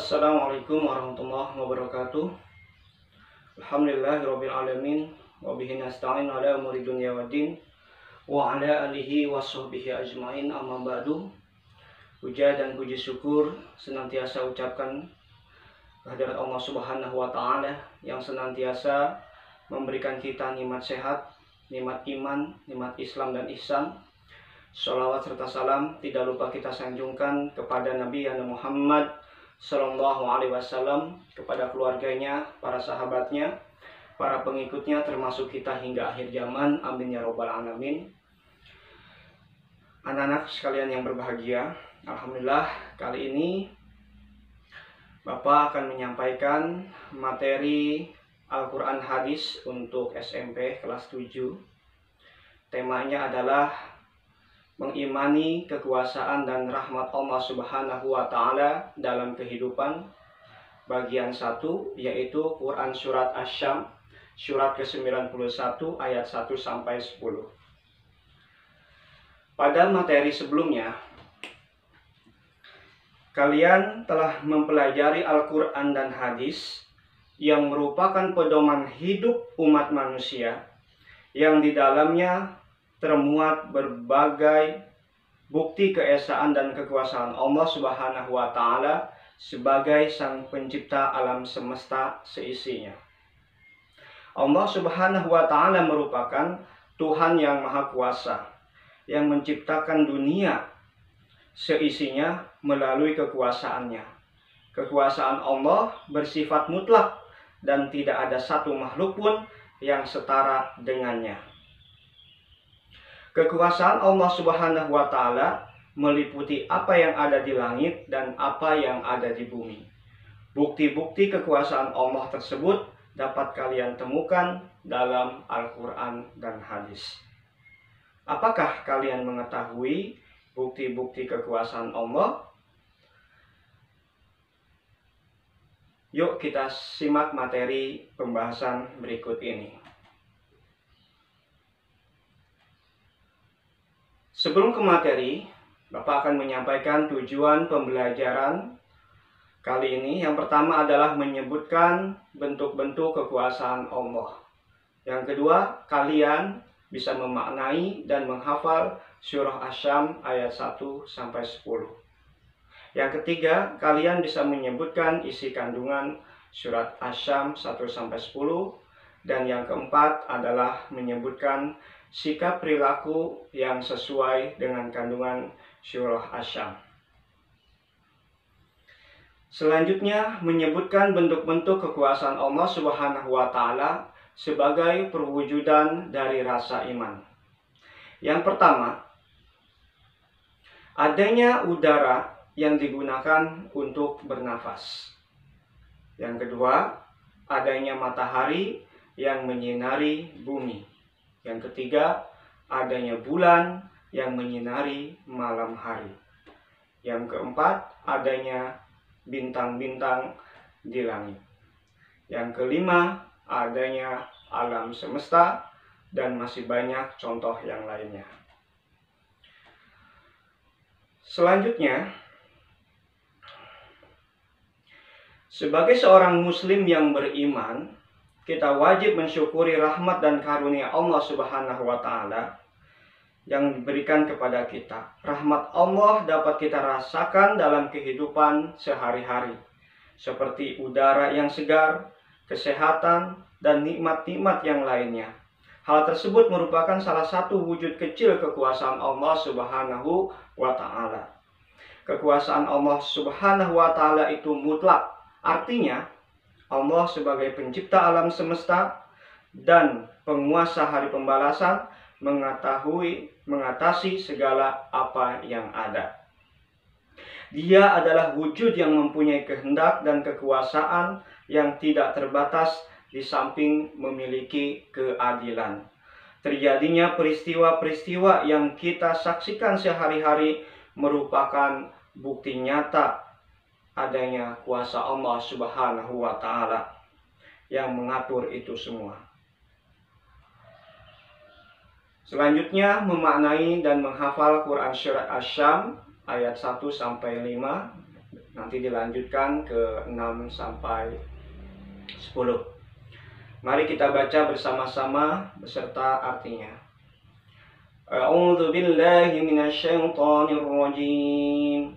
Assalamualaikum warahmatullahi wabarakatuh. Alhamdulillahirrabbilalamin. Wabihi nasta'in ala umuri dunya waddin. Wa ala alihi wa sahbihi ajmain, amma ba'du. Puja dan puji syukur senantiasa ucapkan kehadirat Allah Subhanahu wa Ta'ala yang senantiasa memberikan kita nikmat sehat, nikmat iman, nikmat Islam dan ihsan. Sholawat serta salam tidak lupa kita sanjungkan kepada Nabi Muhammad Sallallahu Alaihi Wasallam, kepada keluarganya, para sahabatnya, para pengikutnya, termasuk kita hingga akhir zaman. Amin ya robbal alamin. Anak-anak sekalian yang berbahagia, alhamdulillah kali ini Bapak akan menyampaikan materi Al-Quran Hadis untuk SMP kelas 7. Temanya adalah mengimani kekuasaan dan rahmat Allah Subhanahu wa Ta'ala dalam kehidupan. Bagian 1, yaitu Quran Surat Asy-Syams, surat ke-91 ayat 1-10. Pada materi sebelumnya, kalian telah mempelajari Al-Quran dan Hadis yang merupakan pedoman hidup umat manusia, yang di dalamnya termuat berbagai bukti keesaan dan kekuasaan Allah Subhanahu wa Ta'ala sebagai Sang Pencipta alam semesta seisinya. Allah Subhanahu wa Ta'ala merupakan Tuhan yang Maha Kuasa, yang menciptakan dunia seisinya melalui kekuasaannya. Kekuasaan Allah bersifat mutlak dan tidak ada satu makhluk pun yang setara dengannya. Kekuasaan Allah Subhanahu wa Ta'ala meliputi apa yang ada di langit dan apa yang ada di bumi. Bukti-bukti kekuasaan Allah tersebut dapat kalian temukan dalam Al-Quran dan Hadis. Apakah kalian mengetahui bukti-bukti kekuasaan Allah? Yuk kita simak materi pembahasan berikut ini. Sebelum ke materi, Bapak akan menyampaikan tujuan pembelajaran kali ini. Yang pertama adalah menyebutkan bentuk-bentuk kekuasaan Allah. Yang kedua, kalian bisa memaknai dan menghafal surah Asy-Syams ayat 1-10. Yang ketiga, kalian bisa menyebutkan isi kandungan surat Asy-Syams 1-10. Dan yang keempat adalah menyebutkan sikap perilaku yang sesuai dengan kandungan surah Asy-Syams. Selanjutnya, menyebutkan bentuk-bentuk kekuasaan Allah Subhanahu wa Ta'ala sebagai perwujudan dari rasa iman. Yang pertama, adanya udara yang digunakan untuk bernafas. Yang kedua, adanya matahari yang menyinari bumi. Yang ketiga, adanya bulan yang menyinari malam hari. Yang keempat, adanya bintang-bintang di langit. Yang kelima, adanya alam semesta, dan masih banyak contoh yang lainnya. Selanjutnya, sebagai seorang muslim yang beriman, kita wajib mensyukuri rahmat dan karunia Allah Subhanahu wa Ta'ala yang diberikan kepada kita. Rahmat Allah dapat kita rasakan dalam kehidupan sehari-hari, seperti udara yang segar, kesehatan, dan nikmat-nikmat yang lainnya. Hal tersebut merupakan salah satu wujud kecil kekuasaan Allah Subhanahu wa Ta'ala. Kekuasaan Allah Subhanahu wa Ta'ala itu mutlak, artinya Allah sebagai pencipta alam semesta dan penguasa hari pembalasan mengatasi segala apa yang ada. Dia adalah wujud yang mempunyai kehendak dan kekuasaan yang tidak terbatas, di samping memiliki keadilan. Terjadinya peristiwa-peristiwa yang kita saksikan sehari-hari merupakan bukti nyata adanya kuasa Allah Subhanahu wa Ta'ala yang mengatur itu semua. Selanjutnya, memaknai dan menghafal Quran Surat Asy-Syams ayat 1-5 Nanti dilanjutkan ke 6 sampai 10. Mari kita baca bersama-sama beserta artinya. A'udzu billahi minasyaitonir rajim.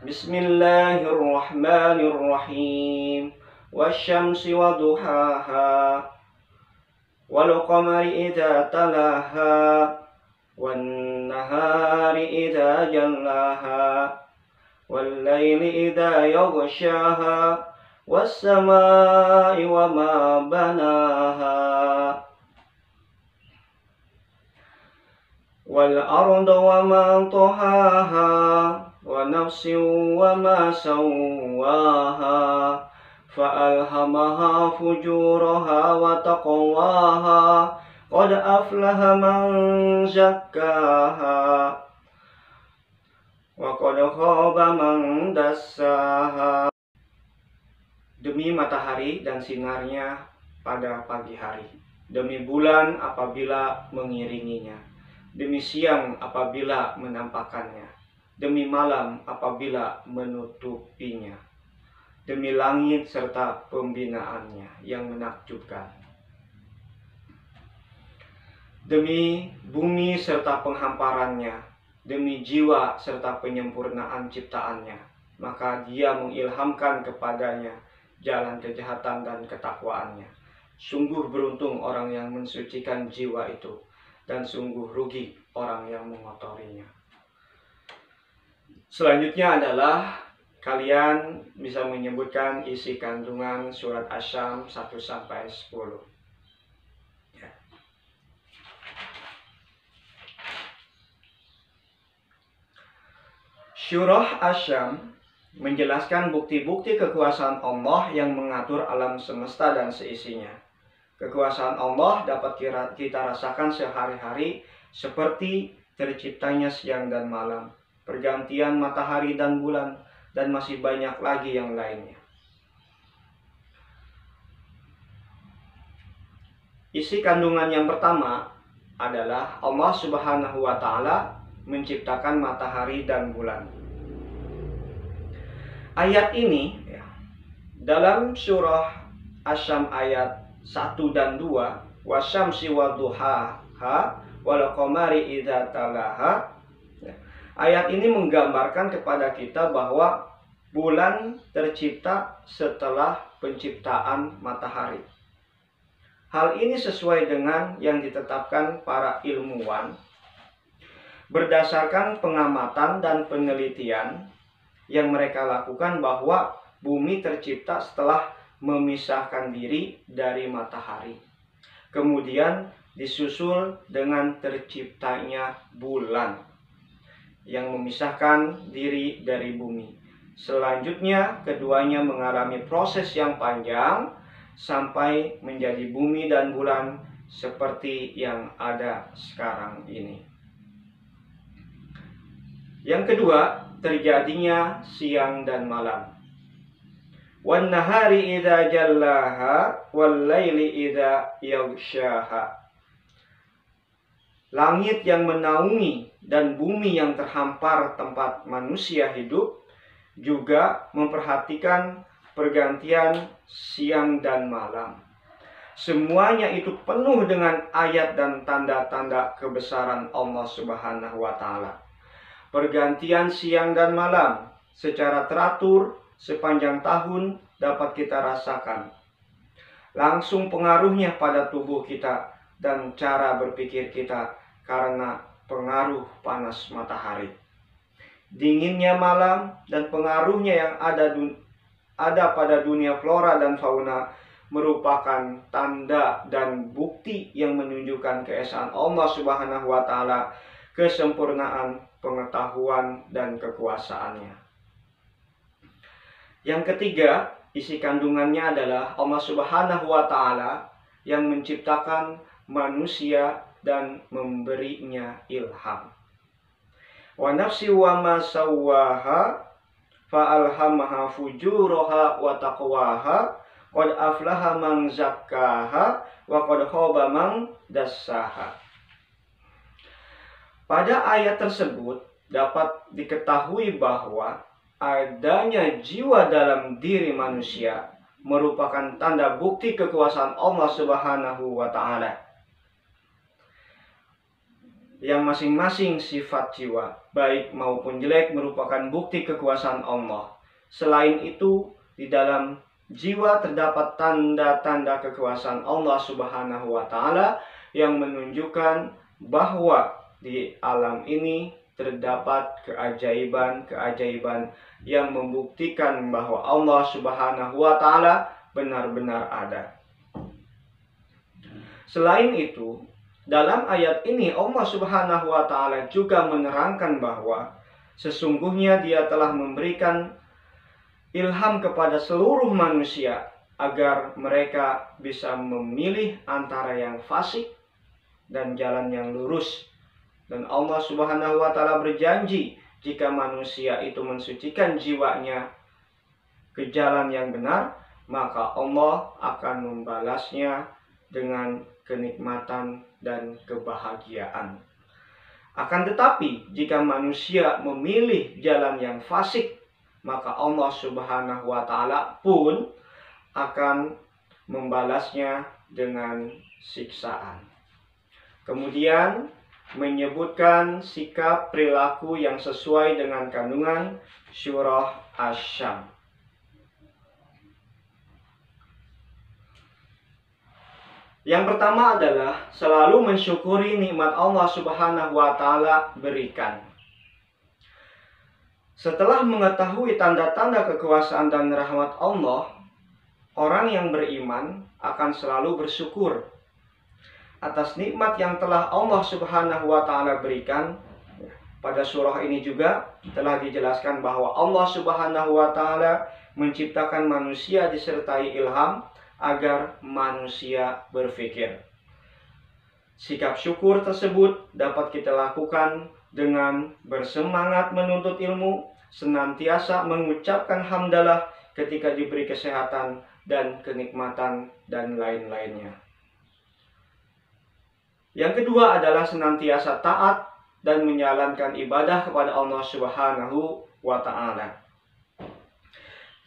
Bismillahirrahmanirrahim. Wasyamsi waduhaha wal qamari idza talaha wan nahari idza jallaha wal laili idza yaghshaha was samai wama banaha wal arda wama tahaha wa nafsin wama sawwaha fa'alhamaha fujuraha wa taqwaha qad aflaha man zakkaha wa qad khaba man dassaha. Demi matahari dan sinarnya pada pagi hari, demi bulan apabila mengiringinya, demi siang apabila menampakkannya, demi malam apabila menutupinya, demi langit serta pembinaannya yang menakjubkan, demi bumi serta penghamparannya, demi jiwa serta penyempurnaan ciptaannya, maka Dia mengilhamkan kepadanya jalan kejahatan dan ketakwaannya. Sungguh beruntung orang yang mensucikan jiwa itu, dan sungguh rugi orang yang mengotorinya. Selanjutnya adalah kalian bisa menyebutkan isi kandungan surat Asy-Syams 1 sampai 10. Ya. Surah Asy-Syams menjelaskan bukti-bukti kekuasaan Allah yang mengatur alam semesta dan seisinya. Kekuasaan Allah dapat kita rasakan sehari-hari seperti terciptanya siang dan malam, pergantian matahari dan bulan, dan masih banyak lagi yang lainnya. Isi kandungan yang pertama adalah Allah Subhanahu wa Ta'ala menciptakan matahari dan bulan. Ayat ini ya, dalam surah Asy-Syams ayat 1 dan 2, wasyamsi waduhaha wal qamari idza talaha. Ayat ini menggambarkan kepada kita bahwa bulan tercipta setelah penciptaan matahari. Hal ini sesuai dengan yang ditetapkan para ilmuwan berdasarkan pengamatan dan penelitian yang mereka lakukan bahwa bumi tercipta setelah memisahkan diri dari matahari. Kemudian disusul dengan terciptanya bulan yang memisahkan diri dari bumi. Selanjutnya keduanya mengalami proses yang panjang sampai menjadi bumi dan bulan seperti yang ada sekarang ini. Yang kedua, terjadinya siang dan malam. Wan nahari idza jallaha wal laili idza yaghshaha. Langit yang menaungi dan bumi yang terhampar tempat manusia hidup juga memperhatikan pergantian siang dan malam. Semuanya itu penuh dengan ayat dan tanda-tanda kebesaran Allah Subhanahu wa Ta'ala. Pergantian siang dan malam secara teratur sepanjang tahun dapat kita rasakan. Langsung pengaruhnya pada tubuh kita dan cara berpikir kita karena pengaruh panas matahari. Dinginnya malam dan pengaruhnya yang ada pada dunia flora dan fauna merupakan tanda dan bukti yang menunjukkan keesaan Allah Subhanahu wa Ta'ala, kesempurnaan pengetahuan dan kekuasaannya. Yang ketiga, isi kandungannya adalah Allah Subhanahu wa Ta'ala yang menciptakan manusia dan memberinya ilham. Wa nafsi wa ma sawwaha fa'alhamaha fujuraha wa taqwaha qad aflaha man zakkaha wa qad khaba man dassaha. Pada ayat tersebut dapat diketahui bahwa adanya jiwa dalam diri manusia merupakan tanda bukti kekuasaan Allah Subhanahu wa Ta'ala. Yang masing-masing sifat jiwa, baik maupun jelek, merupakan bukti kekuasaan Allah. Selain itu, di dalam jiwa terdapat tanda-tanda kekuasaan Allah Subhanahu wa Ta'ala yang menunjukkan bahwa di alam ini terdapat keajaiban-keajaiban yang membuktikan bahwa Allah Subhanahu wa Ta'ala benar-benar ada. Selain itu, dalam ayat ini Allah Subhanahu wa Ta'ala juga menerangkan bahwa sesungguhnya Dia telah memberikan ilham kepada seluruh manusia agar mereka bisa memilih antara yang fasik dan jalan yang lurus. Dan Allah Subhanahu wa Ta'ala berjanji jika manusia itu mensucikan jiwanya ke jalan yang benar, maka Allah akan membalasnya dengan kenikmatan dan kebahagiaan. Akan tetapi, jika manusia memilih jalan yang fasik, maka Allah Subhanahu wa Ta'ala pun akan membalasnya dengan siksaan. Kemudian menyebutkan sikap perilaku yang sesuai dengan kandungan surah Asy-Syams. Yang pertama adalah selalu mensyukuri nikmat Allah Subhanahu wa Ta'ala berikan. Setelah mengetahui tanda-tanda kekuasaan dan rahmat Allah, orang yang beriman akan selalu bersyukur atas nikmat yang telah Allah Subhanahu wa Ta'ala berikan. Pada surah ini juga telah dijelaskan bahwa Allah Subhanahu wa Ta'ala menciptakan manusia disertai ilham agar manusia berpikir. Sikap syukur tersebut dapat kita lakukan dengan bersemangat menuntut ilmu, senantiasa mengucapkan hamdalah ketika diberi kesehatan dan kenikmatan dan lain-lainnya. Yang kedua adalah senantiasa taat dan menjalankan ibadah kepada Allah Subhanahu wa Ta'ala.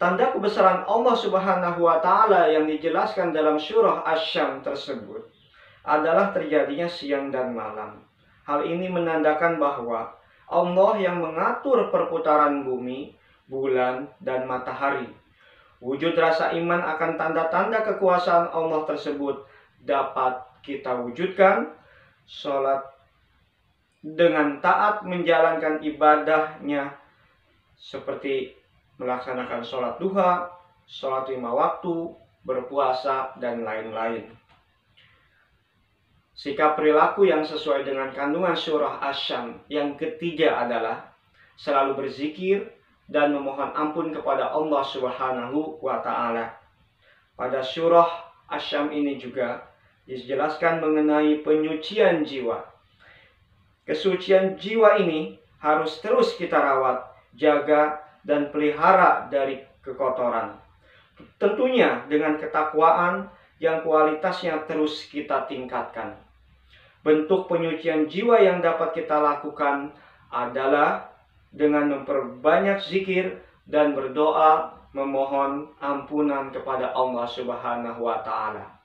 Tanda kebesaran Allah Subhanahu wa Ta'ala yang dijelaskan dalam surah Asy-Syams tersebut adalah terjadinya siang dan malam. Hal ini menandakan bahwa Allah yang mengatur perputaran bumi, bulan, dan matahari. Wujud rasa iman akan tanda-tanda kekuasaan Allah tersebut dapat kita wujudkan sholat dengan taat menjalankan ibadahnya seperti melaksanakan sholat duha, sholat 5 waktu, berpuasa, dan lain-lain. Sikap perilaku yang sesuai dengan kandungan surah Asy-Syams yang ketiga adalah selalu berzikir dan memohon ampun kepada Allah Subhanahu wa Ta'ala. Pada surah Asy-Syams ini juga dijelaskan mengenai penyucian jiwa. Kesucian jiwa ini harus terus kita rawat, jaga, dan pelihara dari kekotoran. Tentunya dengan ketakwaan yang kualitasnya terus kita tingkatkan. Bentuk penyucian jiwa yang dapat kita lakukan adalah dengan memperbanyak zikir dan berdoa memohon ampunan kepada Allah Subhanahu wa Ta'ala.